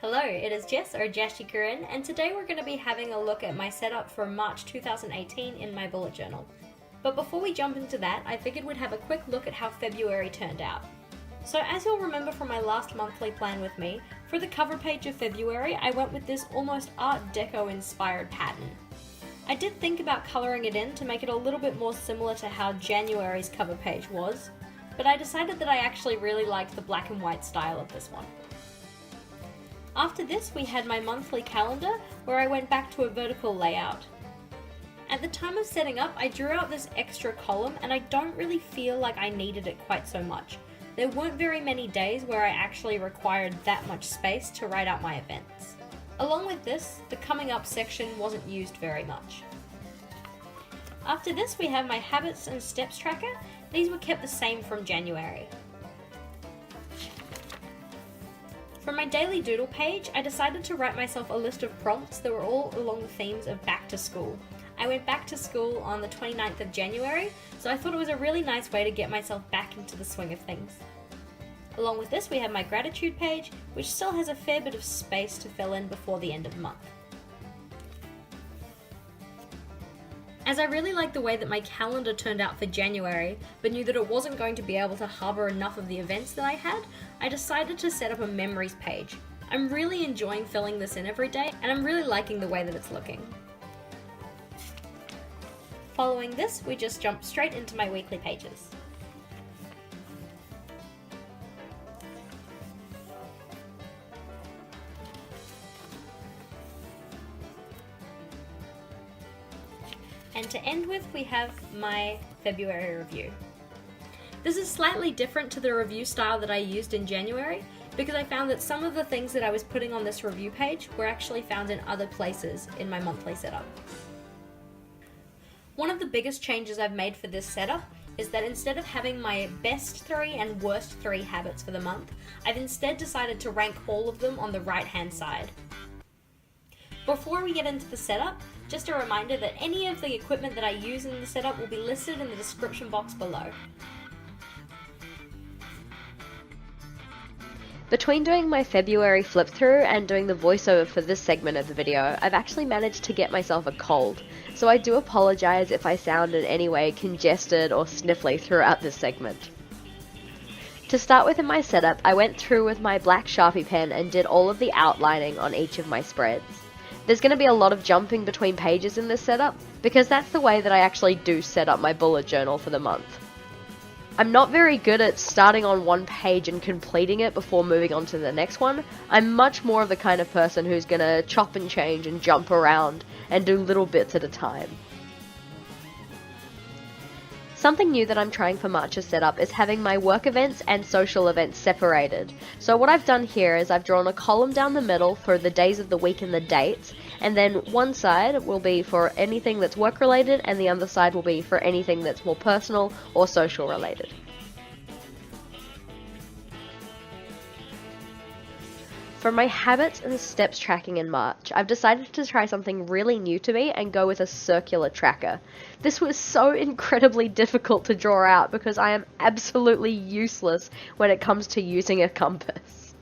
Hello, it is Jess or JashiiCorrin, and today we're going to be having a look at my setup for March 2018 in my bullet journal. But before we jump into that, I figured we'd have a quick look at how February turned out. So as you'll remember from my last monthly plan with me, for the cover page of February I went with this almost Art Deco inspired pattern. I did think about colouring it in to make it a little bit more similar to how January's cover page was, but I decided that I actually really liked the black and white style of this one. After this, we had my monthly calendar, where I went back to a vertical layout. At the time of setting up, I drew out this extra column, and I don't really feel like I needed it quite so much. There weren't very many days where I actually required that much space to write out my events. Along with this, the coming up section wasn't used very much. After this, we have my habits and steps tracker. These were kept the same from January. For my daily doodle page, I decided to write myself a list of prompts that were all along the themes of back to school. I went back to school on the 29th of January, so I thought it was a really nice way to get myself back into the swing of things. Along with this, we have my gratitude page, which still has a fair bit of space to fill in before the end of the month. As I really liked the way that my calendar turned out for January, but knew that it wasn't going to be able to harbour enough of the events that I had, I decided to set up a memories page. I'm really enjoying filling this in every day, and I'm really liking the way that it's looking. Following this, we just jump straight into my weekly pages. And to end with, we have my February review. This is slightly different to the review style that I used in January, because I found that some of the things that I was putting on this review page were actually found in other places in my monthly setup. One of the biggest changes I've made for this setup is that instead of having my best 3 and worst 3 habits for the month, I've instead decided to rank all of them on the right hand side. Before we get into the setup, just a reminder that any of the equipment that I use in the setup will be listed in the description box below. Between doing my February flip through and doing the voiceover for this segment of the video, I've actually managed to get myself a cold, so I do apologise if I sound in any way congested or sniffly throughout this segment. To start with in my setup, I went through with my black Sharpie pen and did all of the outlining on each of my spreads. There's going to be a lot of jumping between pages in this setup, because that's the way that I actually do set up my bullet journal for the month. I'm not very good at starting on one page and completing it before moving on to the next one. I'm much more of the kind of person who's going to chop and change and jump around and do little bits at a time. Something new that I'm trying for March's setup is having my work events and social events separated. So what I've done here is I've drawn a column down the middle for the days of the week and the dates, and then one side will be for anything that's work related and the other side will be for anything that's more personal or social related. For my habits and steps tracking in March, I've decided to try something really new to me and go with a circular tracker. This was so incredibly difficult to draw out because I am absolutely useless when it comes to using a compass.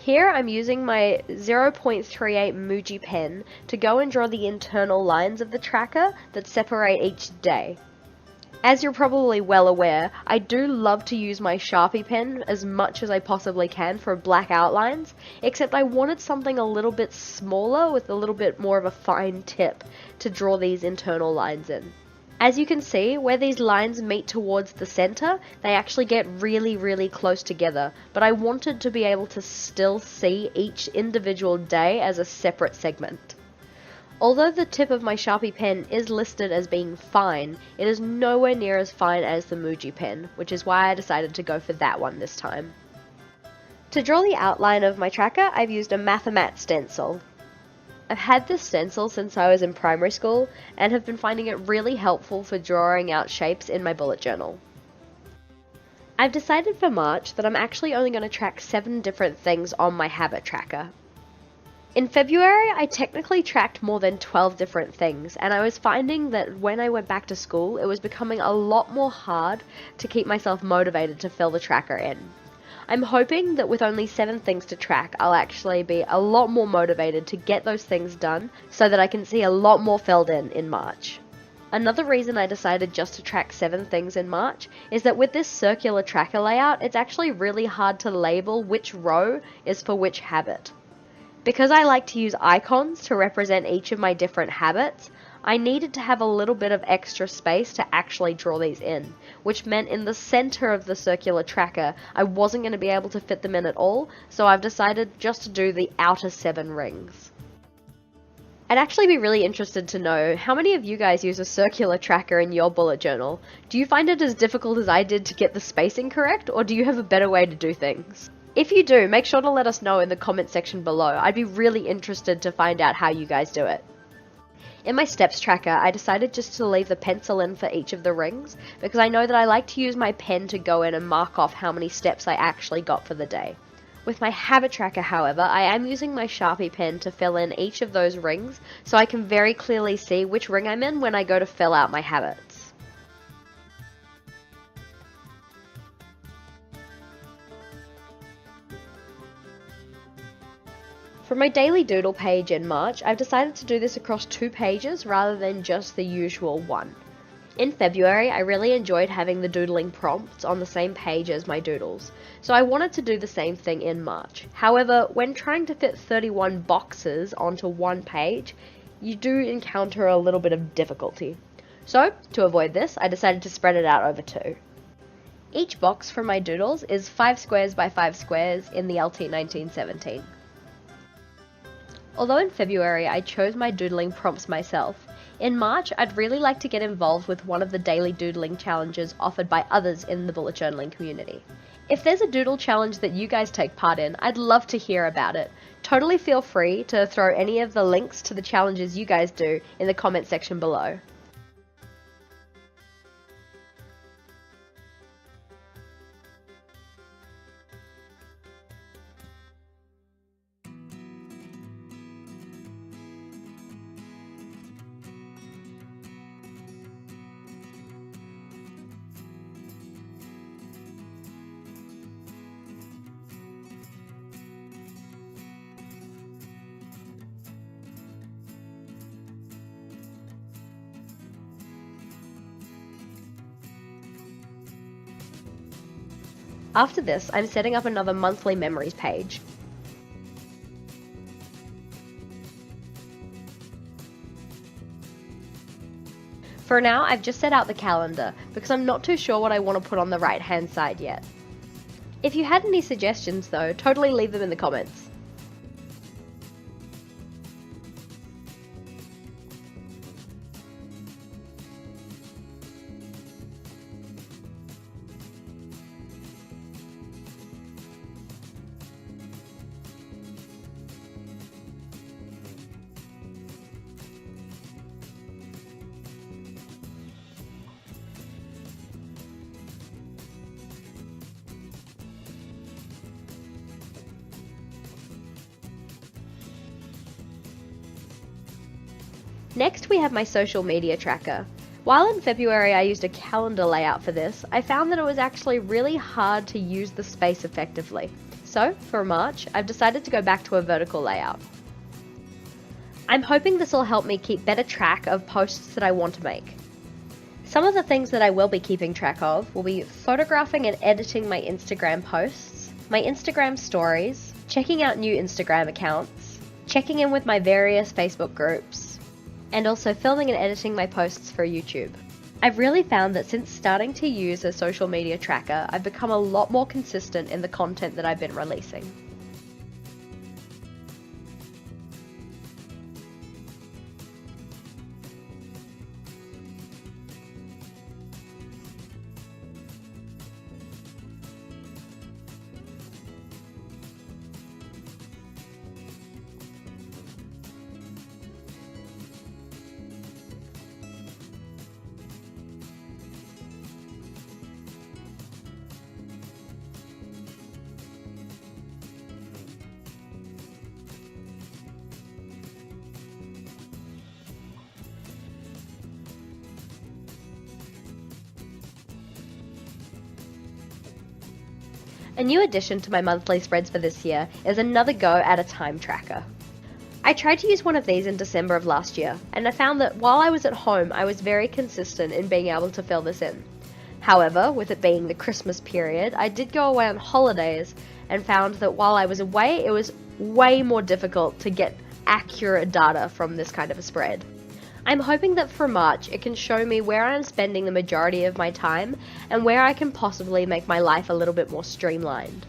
Here I'm using my 0.38 MUJI pen to go and draw the internal lines of the tracker that separate each day. As you're probably well aware, I do love to use my Sharpie pen as much as I possibly can for black outlines, except I wanted something a little bit smaller with a little bit more of a fine tip to draw these internal lines in. As you can see, where these lines meet towards the center, they actually get really close together, but I wanted to be able to still see each individual day as a separate segment. Although the tip of my Sharpie pen is listed as being fine, it is nowhere near as fine as the MUJI pen, which is why I decided to go for that one this time. To draw the outline of my tracker, I've used a Mathomat stencil. I've had this stencil since I was in primary school and have been finding it really helpful for drawing out shapes in my bullet journal. I've decided for March that I'm actually only going to track 7 different things on my habit tracker. In February, I technically tracked more than 12 different things, and I was finding that when I went back to school, it was becoming a lot more hard to keep myself motivated to fill the tracker in. I'm hoping that with only 7 things to track, I'll actually be a lot more motivated to get those things done so that I can see a lot more filled in March. Another reason I decided just to track 7 things in March is that with this circular tracker layout, it's actually really hard to label which row is for which habit. Because I like to use icons to represent each of my different habits, I needed to have a little bit of extra space to actually draw these in, which meant in the center of the circular tracker, I wasn't going to be able to fit them in at all, so I've decided just to do the outer 7 rings. I'd actually be really interested to know how many of you guys use a circular tracker in your bullet journal. Do you find it as difficult as I did to get the spacing correct, or do you have a better way to do things? If you do, make sure to let us know in the comment section below. I'd be really interested to find out how you guys do it. In my steps tracker, I decided just to leave the pencil in for each of the rings, because I know that I like to use my pen to go in and mark off how many steps I actually got for the day. With my habit tracker, however, I am using my Sharpie pen to fill in each of those rings, so I can very clearly see which ring I'm in when I go to fill out my habits. For my daily doodle page in March, I've decided to do this across 2 pages rather than just the usual one. In February, I really enjoyed having the doodling prompts on the same page as my doodles, so I wanted to do the same thing in March. However, when trying to fit 31 boxes onto one page, you do encounter a little bit of difficulty. So, to avoid this, I decided to spread it out over 2. Each box for my doodles is 5 squares by 5 squares in the LT 1917. Although in February I chose my doodling prompts myself, in March I'd really like to get involved with one of the daily doodling challenges offered by others in the bullet journaling community. If there's a doodle challenge that you guys take part in, I'd love to hear about it. Totally feel free to throw any of the links to the challenges you guys do in the comment section below. After this, I'm setting up another monthly memories page. For now, I've just set out the calendar, because I'm not too sure what I want to put on the right hand side yet. If you had any suggestions though, totally leave them in the comments. Next we have my social media tracker. While in February I used a calendar layout for this, I found that it was actually really hard to use the space effectively. So, for March, I've decided to go back to a vertical layout. I'm hoping this will help me keep better track of posts that I want to make. Some of the things that I will be keeping track of will be photographing and editing my Instagram posts, my Instagram stories, checking out new Instagram accounts, checking in with my various Facebook groups, and also filming and editing my posts for YouTube. I've really found that since starting to use a social media tracker, I've become a lot more consistent in the content that I've been releasing. A new addition to my monthly spreads for this year is another go at a time tracker. I tried to use one of these in December of last year, and I found that while I was at home, I was very consistent in being able to fill this in. However, with it being the Christmas period, I did go away on holidays and found that while I was away, it was way more difficult to get accurate data from this kind of a spread. I'm hoping that for March, it can show me where I'm spending the majority of my time and where I can possibly make my life a little bit more streamlined.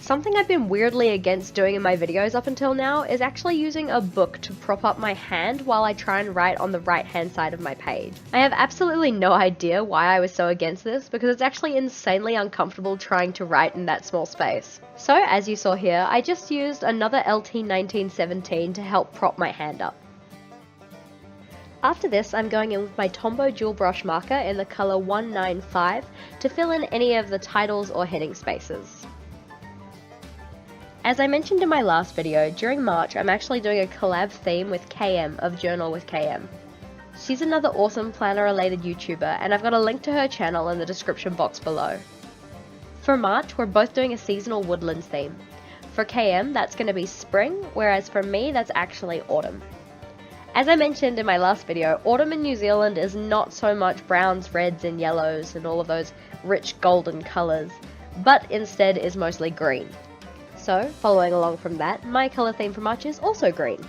Something I've been weirdly against doing in my videos up until now is actually using a book to prop up my hand while I try and write on the right hand side of my page. I have absolutely no idea why I was so against this, because it's actually insanely uncomfortable trying to write in that small space. So as you saw here, I just used another LT1917 to help prop my hand up. After this, I'm going in with my Tombow dual brush marker in the colour 195 to fill in any of the titles or heading spaces. As I mentioned in my last video, during March I'm actually doing a collab theme with KM of Journal with KM. She's another awesome planner related YouTuber, and I've got a link to her channel in the description box below. For March, we're both doing a seasonal woodlands theme. For KM, that's going to be spring, whereas for me, that's actually autumn. As I mentioned in my last video, autumn in New Zealand is not so much browns, reds and yellows and all of those rich golden colours, but instead is mostly green. So, following along from that, my colour theme for March is also green.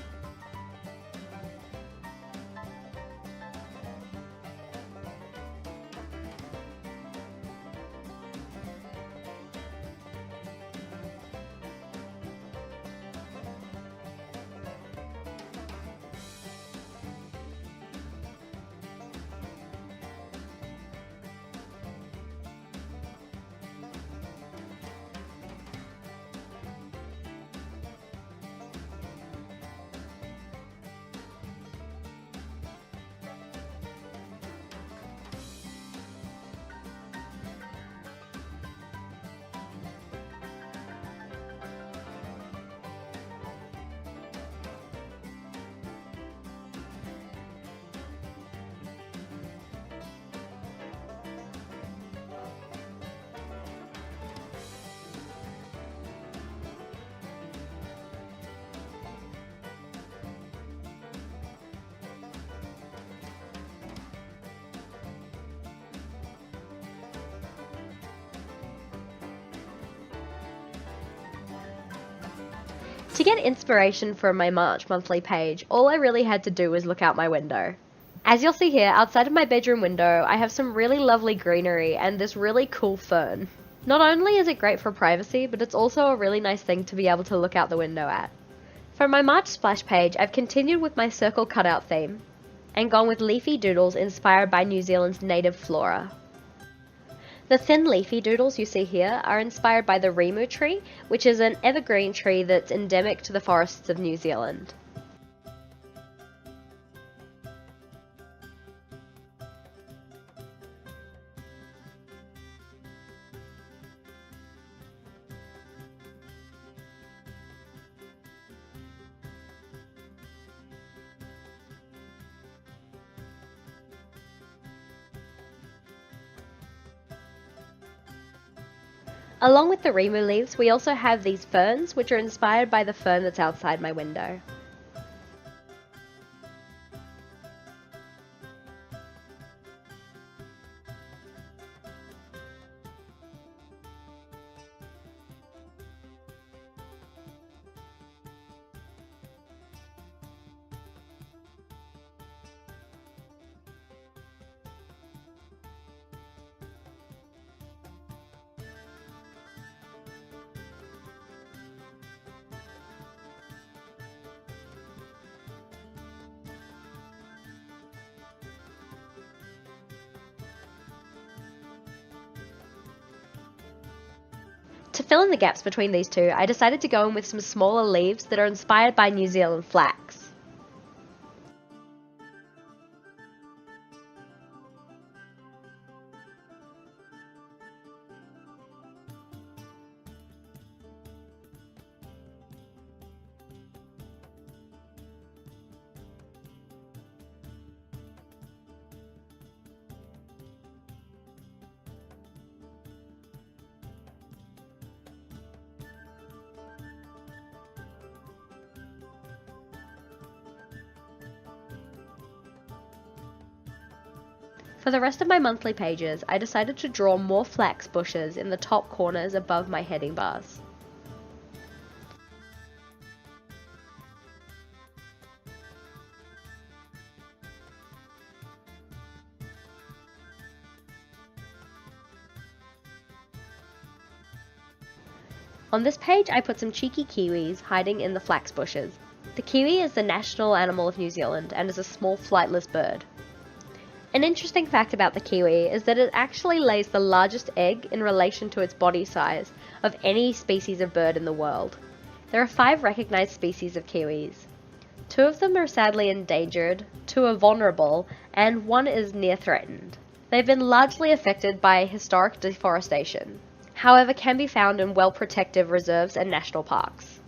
To get inspiration for my March monthly page, all I really had to do was look out my window. As you'll see here, outside of my bedroom window, I have some really lovely greenery and this really cool fern. Not only is it great for privacy, but it's also a really nice thing to be able to look out the window at. For my March splash page, I've continued with my circle cutout theme, and gone with leafy doodles inspired by New Zealand's native flora. The thin leafy doodles you see here are inspired by the rimu tree, which is an evergreen tree that's endemic to the forests of New Zealand. Along with the rimu leaves, we also have these ferns, which are inspired by the fern that's outside my window. To fill in the gaps between these two, I decided to go in with some smaller leaves that are inspired by New Zealand flax. For the rest of my monthly pages, I decided to draw more flax bushes in the top corners above my heading bars. On this page, I put some cheeky kiwis hiding in the flax bushes. The kiwi is the national animal of New Zealand and is a small flightless bird. An interesting fact about the kiwi is that it actually lays the largest egg in relation to its body size of any species of bird in the world. There are 5 recognized species of kiwis. 2 of them are sadly endangered, 2 are vulnerable, and 1 is near threatened. They've been largely affected by historic deforestation, however can be found in well-protected reserves and national parks.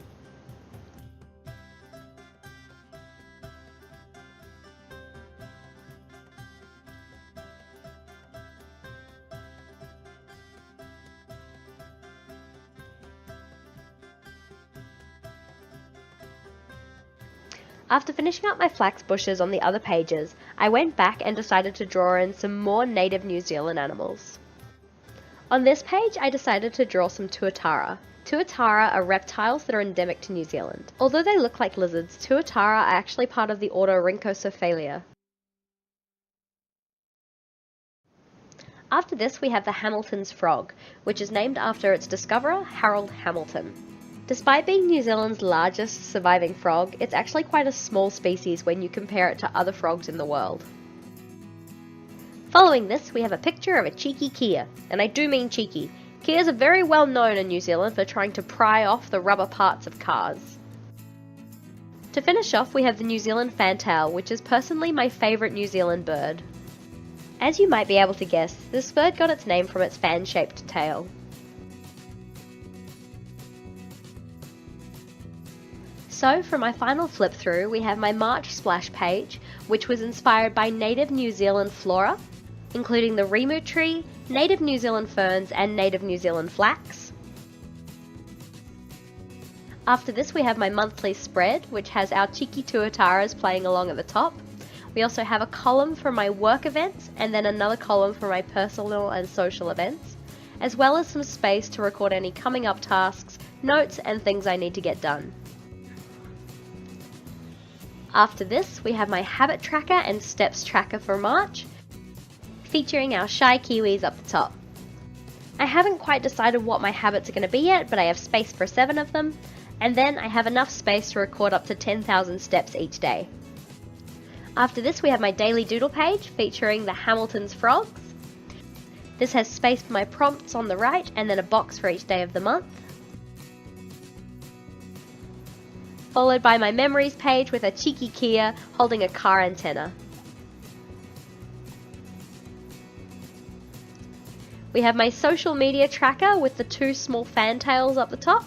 After finishing up my flax bushes on the other pages, I went back and decided to draw in some more native New Zealand animals. On this page, I decided to draw some tuatara. Tuatara are reptiles that are endemic to New Zealand. Although they look like lizards, tuatara are actually part of the order Rhynchocephalia. After this, we have the Hamilton's frog, which is named after its discoverer, Harold Hamilton. Despite being New Zealand's largest surviving frog, it's actually quite a small species when you compare it to other frogs in the world. Following this, we have a picture of a cheeky kea, and I do mean cheeky. Keas are very well known in New Zealand for trying to pry off the rubber parts of cars. To finish off, we have the New Zealand fantail, which is personally my favourite New Zealand bird. As you might be able to guess, this bird got its name from its fan-shaped tail. So, for my final flip through, we have my March splash page, which was inspired by native New Zealand flora, including the rimu tree, native New Zealand ferns, and native New Zealand flax. After this, we have my monthly spread, which has our cheeky tuataras playing along at the top. We also have a column for my work events, and then another column for my personal and social events, as well as some space to record any coming up tasks, notes, and things I need to get done. After this, we have my habit tracker and steps tracker for March, featuring our shy kiwis up the top. I haven't quite decided what my habits are going to be yet, but I have space for 7 of them, and then I have enough space to record up to 10,000 steps each day. After this, we have my daily doodle page featuring the Hamilton's frogs. This has space for my prompts on the right and then a box for each day of the month. Followed by my memories page with a cheeky kea holding a car antenna. We have my social media tracker with the 2 small fantails up the top.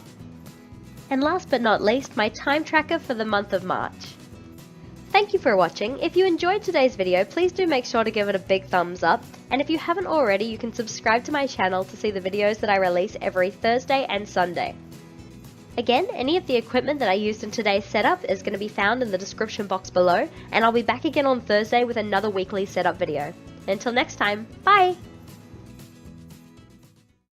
And last but not least, my time tracker for the month of March. Thank you for watching. If you enjoyed today's video, please do make sure to give it a big thumbs up. And if you haven't already, you can subscribe to my channel to see the videos that I release every Thursday and Sunday. Again, any of the equipment that I used in today's setup is going to be found in the description box below, and I'll be back again on Thursday with another weekly setup video. Until next time, bye!